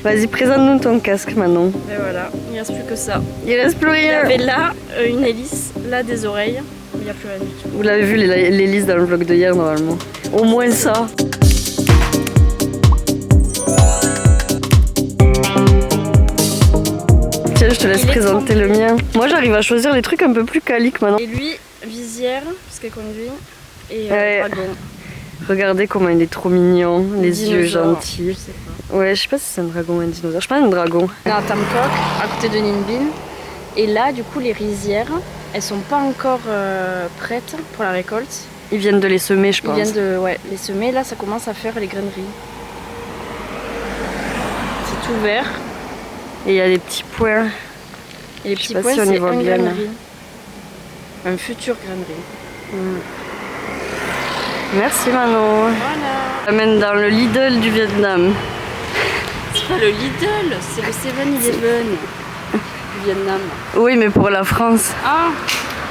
Vas-y, présente-nous ton casque, Manon. Et voilà, il reste plus que ça. Il reste plus Il y rien. avait là une hélice, là des oreilles, mais il n'y a plus rien du tout. Vous l'avez vu, l'hélice dans le vlog de hier, normalement. Au moins ça. Tiens, je te laisse présenter le mien. Moi, j'arrive à choisir les trucs un peu plus caliques maintenant. Et lui, visière, parce qu'elle conduit, et Ouais. dragon. Regardez comment il est trop mignon, les yeux Dinosaure, gentils. je sais pas. Ouais, je sais pas si c'est un dragon ou un dinosaure. Je pense un dragon. On est à Tamcock, à côté de Ninbin. Et là, du coup, les rizières, elles sont pas encore prêtes pour la récolte. Ils viennent de les semer, je Ils pense. viennent de les semer. Là, ça commence à faire les graineries. C'est tout vert. Et il y a des petits points. Et les Je sais petits pas points, si on y c'est voit une bien, là. grainerie. Un futur grainerie. Merci Manon. Voilà. Je t'amène dans le Lidl du Vietnam. C'est pas le Lidl, c'est le 7-Eleven du Vietnam. Oui, mais pour la France, Ah,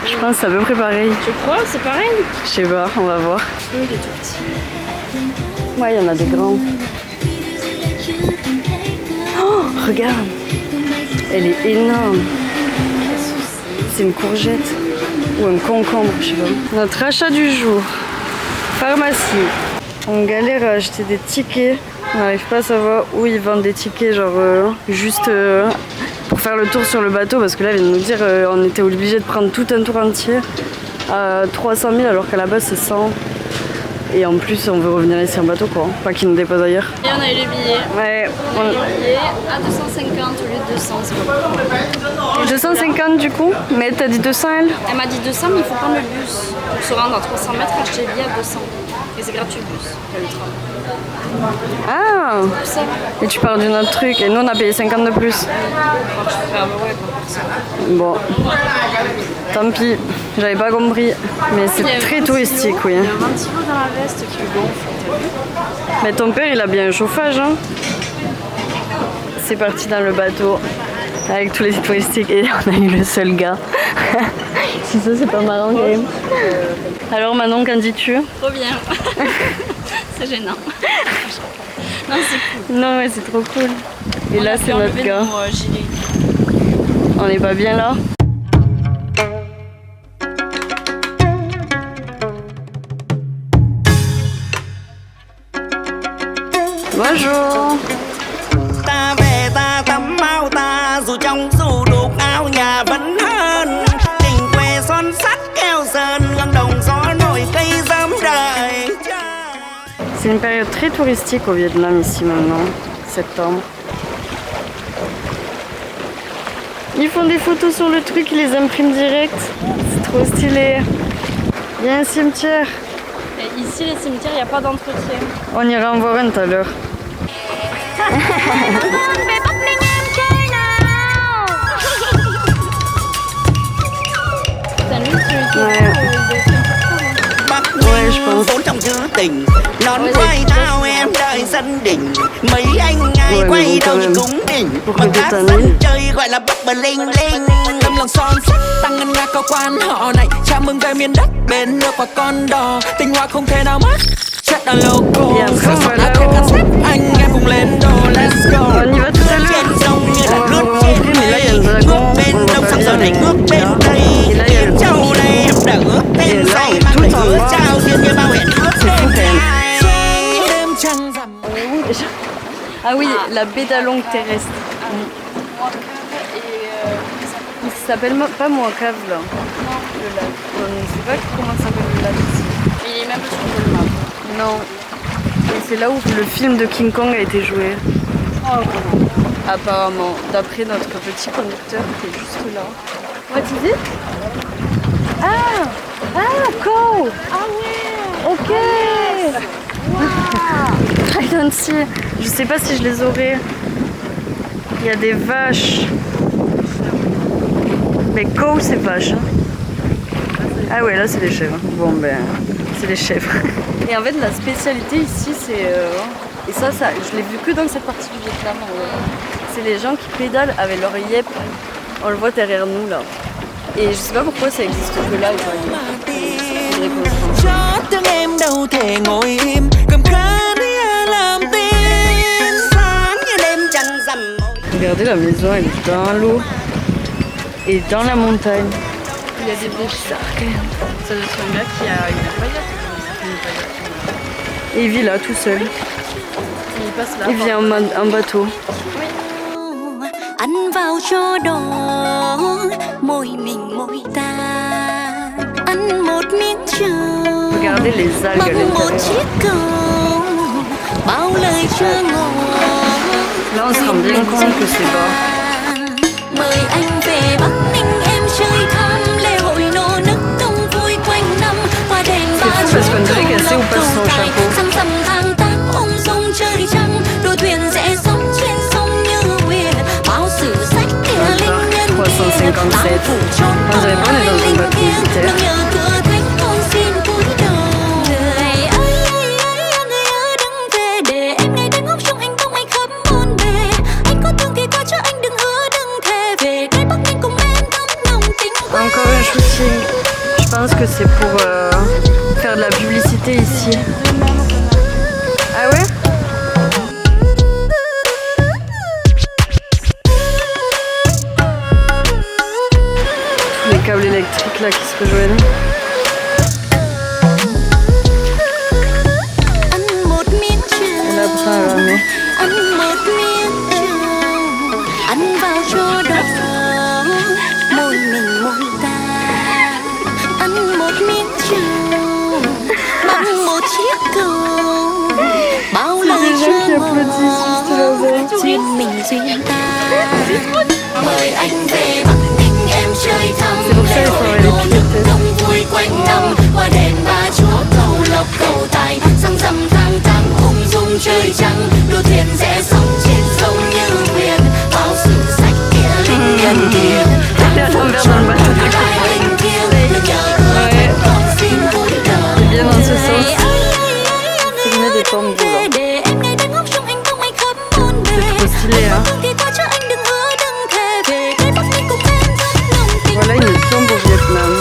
je pense que c'est à peu près pareil. tu crois, c'est pareil? Je sais pas, on va voir. Oui, il est tout petit. Ouais, il y en a des grands. Oh, regarde. Elle est énorme. C'est une courgette. Ou un concombre, je sais pas. Notre achat du jour. Pharmacie. On galère à acheter des tickets. On n'arrive pas à savoir où ils vendent des tickets, genre juste pour faire le tour sur le bateau. Parce que là, ils viennent nous dire on était obligé de prendre tout un tour entier à 300 000 alors qu'à la base c'est 100. Et en plus, on veut revenir ici en bateau, quoi. Pas qu'ils nous déposent ailleurs. Et on a eu les billets. Ouais, On a eu les billets à 250 au lieu de 200, c'est pas beaucoup. 250 du coup, mais t'as dit 200 elle? Elle m'a dit 200, mais il faut prendre le bus. Pour se rendre à 300 mètres, acheter les billets à 200. Et c'est gratuit le bus, pas le train. Ah, Tout ça, et tu parles d'un autre truc, et nous on a payé 50 de plus. je préfère ouais, par personne. Bon, tant pis, j'avais pas compris, mais c'est très touristique, oui. Il y a un ventilo dans la veste qui lui gonfle, t'as vu? Mais ton père il a bien un chauffage, hein. C'est parti dans le bateau, avec tous les touristiques, et on a eu le seul gars. Si ça c'est pas marrant quand même. Alors Manon, qu'en dis-tu? Trop bien. C'est gênant. Non, c'est cool. Non mais c'est trop cool. Et là c'est notre gars. Gilet. On n'est pas bien là? Bonjour. Ta về ta tắm máu ta dù trong dù đục áo nhà vẫn hơn tình quê son sắt keo sơn gương đồng gió nổi cây dám đời. C'est une période très touristique au Vietnam ici maintenant, septembre. Ils font des photos sur le truc, ils les impriment direct. C'est trop stylé. Il y a un cimetière. Et ici, les cimetières, il n'y a pas d'entretien. On ira en voir un tout à l'heure. Putain, lui, tu Ouais. Bắc Ouais, je pense. vốn trong chữ tình nón quay trao em đợi sân đỉnh mấy anh ai Ouais, quay mais đâu quand như même. cúng đỉnh Pourquoi bằng tu các t'en sân es? chơi gọi là bắc bờ linh linh âm lòng son sắt tăng ngân nga cao quan họ này chào mừng về miền đất bên nước và con đò tình hoa không thể nào mất chất là loco Et après, sẵn on va sàng áp là-haut. thêm cassette anh em cùng lên đồ let's go On y va tout à l'heure. trên sông như là On va nước vous trên montrer, mais là, il y a mây un dragon. ngước bên On va đông pas sông giờ bien, này mais ngước bên là. tây Et là, il y a kiếm le châu này em đã ước Et tên là, say on est mang tout lời en hứa bas. trao duyên như bao hẹn ước C'est fou quand même. đêm trăng rằm. Ah oui, la baie d'Along terrestre. Il s'appelle pas Moicave là. Le lac. On ne sait pas comment s'appelle le lac ici. Il est même pas sur Google Maps. Non. Et c'est là où le film de King Kong a été joué. Apparemment, d'après notre petit conducteur qui est juste là. What is it? Ah! Ah, cool! Ah ouais. Ok! I don't see. Je sais pas si je les aurai. Il y a des vaches. Mais cow c'est vache. Hein. Ah ouais, là c'est des chèvres. Bon ben, c'est des chèvres. Et en fait la spécialité ici c'est... et ça, je l'ai vu que dans cette partie du Vietnam. C'est les gens qui pédalent avec leur yep. On le voit derrière nous là. Et je sais pas pourquoi ça existe que là. Faudrait qu'on se renseigne. Chót tiếng em đâu thể ngồi im cầm khăn làm tin sáng như đêm trăng rằm Regardez, la maison, elle est dans l'eau et dans la montagne. Il y a des bizarres quand même. Ça doit être un gars qui a une paillette. Et il vit là tout seul. Il passe là. Il vient en bateau. Ăn vào cho đỏ môi mình môi ta ăn một miếng trầu Regardez les algues à bằng một l'intérieur. chiếc cầu bao lời chưa ngỏ. Là on se rend bien compte que c'est bas. Mời anh về Bắc Ninh em chơi thăm lễ hội nô nức đông vui quanh năm hoa đèn ba parce chúa qu'on dirait qu'elle sait où passe son chapeau. Săm săm tháng 8 ung dung trời trăng đua thuyền rẽ sóng trên sông như huyền bao sử sách kia linh nhân 357. On dirait pas on est dans un bateau militaire. nhờ cửa thánh con xin cúi đầu người ơi người ơi đừng về để em ngày đêm ngóng trông anh bóng anh khắp bốn bề anh có thương thì có chứ anh đừng hứa đừng thề về cái Bắc Ninh cùng em thắm nồng tình quê. Encore un shooting. Je pense que c'est pour faire de la publicité ici. Ah ouais? Tous les câbles électriques là qui se rejoignent. Ăn một miếng trầu Elle a programmé. ăn một miếng trầu ăn vào cho đỏ môi mình môi ta ăn một miếng trầu bằng một chiếc cầu bao lời Des gens qui chưa applaudissent juste là-bas. duyên mình duyên ta mời anh về Bắc Ninh em chơi thăm lễ hội nô nức đông vui quanh năm hoa đèn ba chúa cầu lộc cầu tài rằm rằm tháng 8 ung dung trời trăng đua thuyền rẽ sóng trên sông như huyền bao sử sách kia linh nhân kia T'es à l'envers dans le bateau. Bien dans ce sens. Il met des tambours là. C'est trop stylé hein. Voilà une tombe au Vietnam.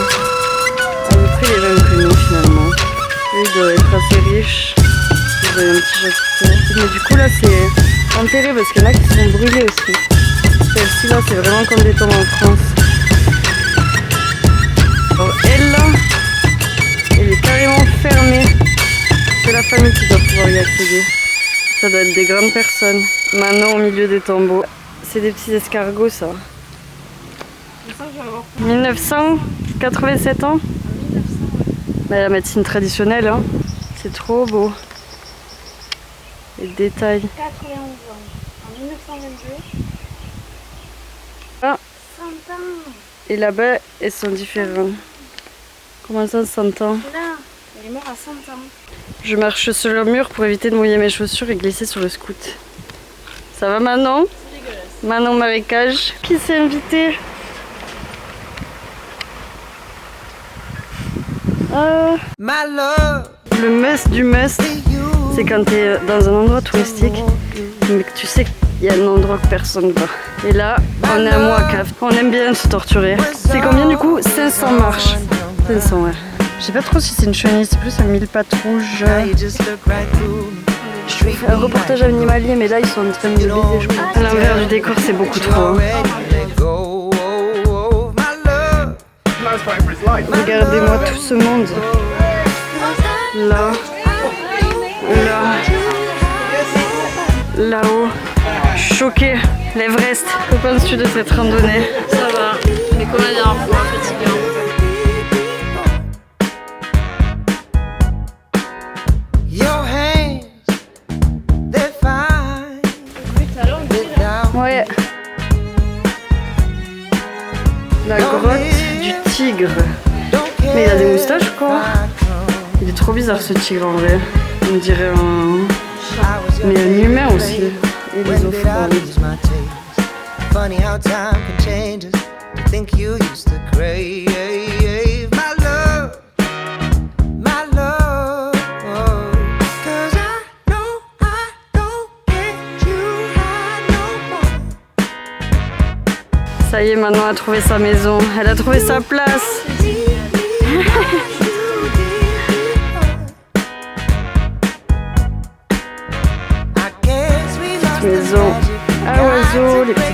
À peu près les mêmes que nous finalement. Eux ils doivent être assez riches. Ils ont un petit chapiteau. Mais du coup là c'est enterré parce qu'il y en a qui sont brûlés aussi. Celle-ci là c'est vraiment comme des tombes en France. Alors elle là, elle est carrément fermée. C'est la famille qui doit pouvoir y accéder. Ça doit être des grandes personnes. Maintenant au milieu des tombeaux. C'est des petits escargots ça. 1987 ans. Bah, la médecine traditionnelle, hein. C'est trop beau. Les détails. 91 ans. En 1922. Ah. 100 ans. Et là-bas, elles sont différentes. Comment ça, 100 ans? Là, il est mort à 100 ans. Je marche sur le mur pour éviter de mouiller mes chaussures et glisser sur le scout. Ça va Manon? Manon Marécage. Qui s'est invité? Le must du must, c'est quand tu es dans un endroit touristique, mais que tu sais qu'il y a un endroit que personne va. Et là, on est à Moacave. On aime bien se torturer. C'est combien du coup? 500 marches. 500, ouais. Je sais pas trop si c'est une chenille, c'est plus un mille pattes rouge. Je fais un reportage animalier, mais là ils sont en train de me baiser, je crois. À l'envers du décor, c'est beaucoup trop. Hein. Regardez-moi tout ce monde. Là, là, là-haut. Je suis choquée. L'Everest. Que penses-tu de cette randonnée? Ça va, mais comme la dernière fois, fatigant. Ouais. La grotte du tigre. Mais il a des moustaches quoi. Il est trop bizarre ce tigre en vrai. On dirait un... Mais un humain aussi. Et les offrandes. Funny how time can change us. I think you used to crave my love, my love. 'Cause I know I don't get you high no more. Ça y est, Manon a trouvé sa maison. Elle a trouvé sa place. Maison à oiseaux, les petits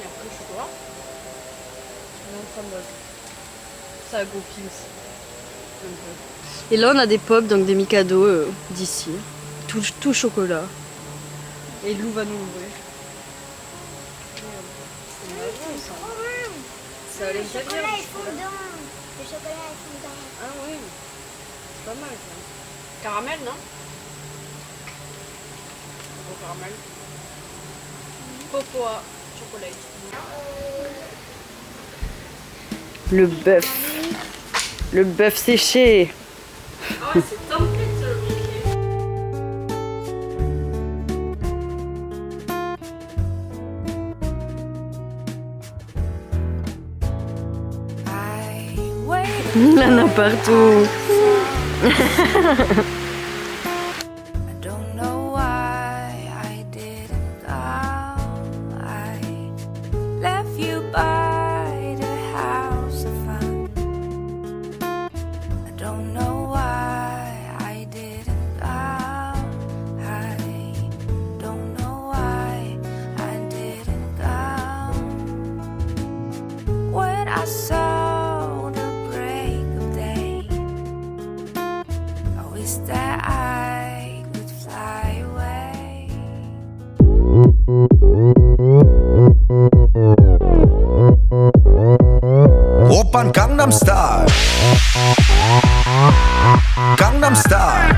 Et après le chocolat. On est en train de... Ça a goupille aussi. Un peu. Et là, on a des pop, donc des Mikado d'ici. Tout chocolat. Et Lou va nous ouvrir. C'est marrant ça. Ça a l'air bien. Le chocolat est fondant. Le chocolat est fondant. Ah oui, c'est pas mal ça. Caramel, non? Au caramel. Cocoa, chocolat. Le bœuf. Le bœuf séché. Oh, c'est tempête le briquet. Il en a partout. I don't know why I didn't come. I left you by the house of fun. I don't know why I didn't come. I don't know why I didn't come. When I saw the break of day, I wish that I could fly away. 오빤 강남 스타일 강남 스타일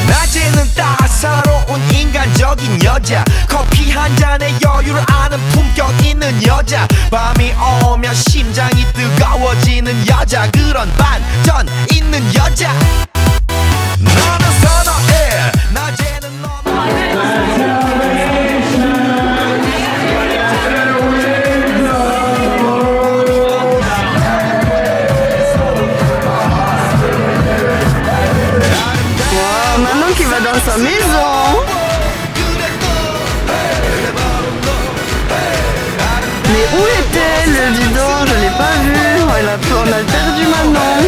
낮에는 따사로운 인간적인 여자 커피 한 잔에 여유를 아는 품격 있는 여자 밤이 오면 심장이 뜨거워지는 여자 그런 반전 있는 여자 너는 선호해 낮에는 너 Wow, maman qui va dans sa maison. Mais où est-elle? Dis donc, je l'ai pas vue. Oh, on a perdu Manon.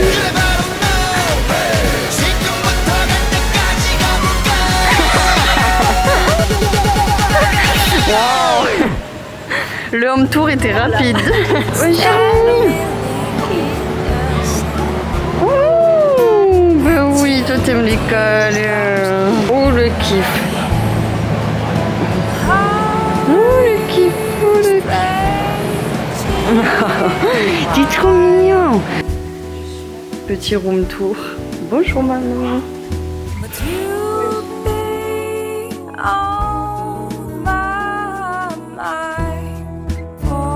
Wow. Le home tour était rapide. Oui, chérie. Ouh, ben oui, toi t'aimes les câlins. Oh le kiff. Oh le kiff, oh le kiff. T'es trop mignon. Petit room tour. Bonjour maman. But you've been on my mind forever.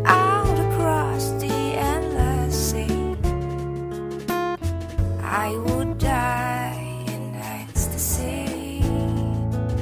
Out across the endless sea, I would die